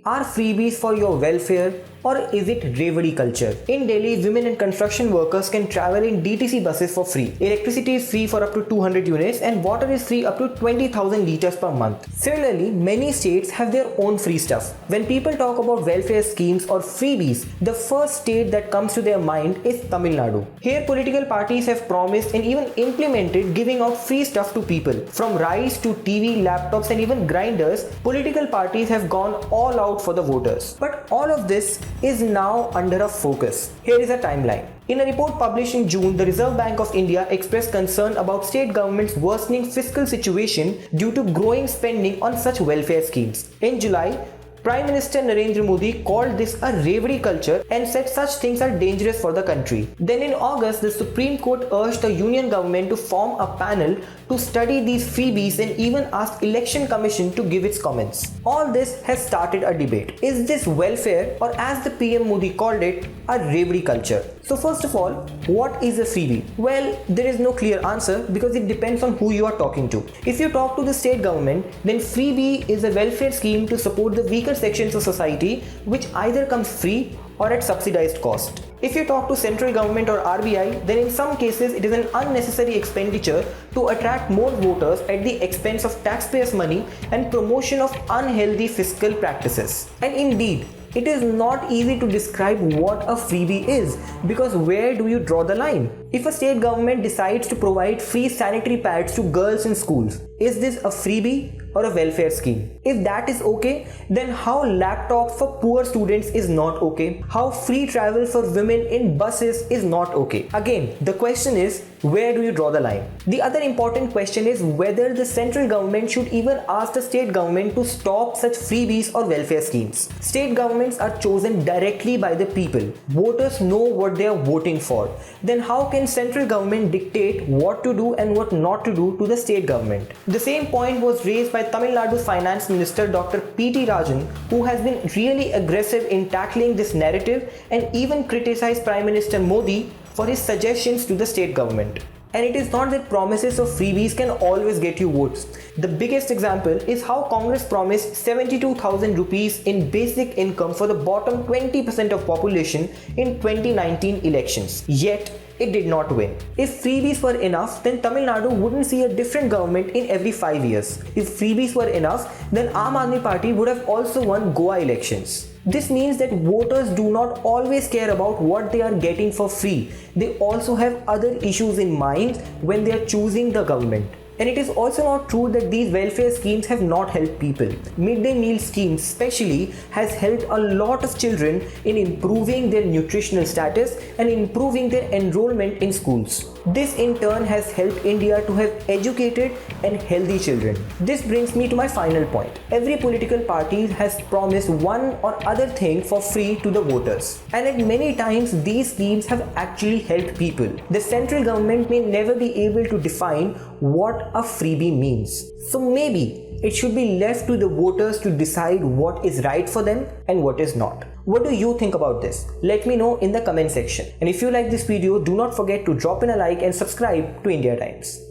Are freebies for your welfare, or is it Revadi culture? In Delhi, women and construction workers can travel in DTC buses for free. Electricity is free for up to 200 units and water is free up to 20,000 liters per month. Similarly, many states have their own free stuff. When people talk about welfare schemes or freebies, the first state that comes to their mind is Tamil Nadu. Here, political parties have promised and even implemented giving out free stuff to people. From rice to TV, laptops and even grinders, political parties have gone all out for the voters. But all of this is now under a focus. Here is a timeline. In a report published in June, the Reserve Bank of India expressed concern about state governments' worsening fiscal situation due to growing spending on such welfare schemes. In July, Prime Minister Narendra Modi called this a Revadi culture and said such things are dangerous for the country. Then in August, the Supreme Court urged the Union government to form a panel to study these freebies and even asked Election Commission to give its comments. All this has started a debate. Is this welfare, or as the PM Modi called it, a Revadi culture? So first of all, what is a freebie? Well, there is no clear answer because it depends on who you are talking to. If you talk to the state government, then freebie is a welfare scheme to support the weaker sections of society which either comes free or at subsidized cost. If you talk to central government or RBI, then in some cases it is an unnecessary expenditure to attract more voters at the expense of taxpayers' money and promotion of unhealthy fiscal practices. And indeed, it is not easy to describe what a freebie is, because where do you draw the line? If a state government decides to provide free sanitary pads to girls in schools, is this a freebie or a welfare scheme? If that is okay, then how laptops for poor students is not okay? How free travel for women in buses is not okay? Again, the question is, where do you draw the line? The other important question is whether the central government should even ask the state government to stop such freebies or welfare schemes. State governments are chosen directly by the people. Voters know what they are voting for. Then how can central government dictate what to do and what not to do to the state government? The same point was raised by Tamil Nadu Finance Minister Dr. P.T. Rajan, who has been really aggressive in tackling this narrative and even criticized Prime Minister Modi for his suggestions to the state government. And it is not that promises of freebies can always get you votes. The biggest example is how Congress promised 72,000 rupees in basic income for the bottom 20% of population in 2019 elections. Yet, it did not win. If freebies were enough, then Tamil Nadu wouldn't see a different government in every 5 years. If freebies were enough, then Aam Aadmi Party would have also won Goa elections. This means that voters do not always care about what they are getting for free. They also have other issues in mind when they are choosing the government. And it is also not true that these welfare schemes have not helped people. Midday meal schemes especially has helped a lot of children in improving their nutritional status and improving their enrollment in schools. This in turn has helped India to have educated and healthy children. This brings me to my final point. Every political party has promised one or other thing for free to the voters. And at many times these schemes have actually helped people. The central government may never be able to define what a freebie means. So maybe it should be left to the voters to decide what is right for them and what is not. What do you think about this? Let me know in the comment section. And if you like this video, do not forget to drop in a like and subscribe to Indiatimes.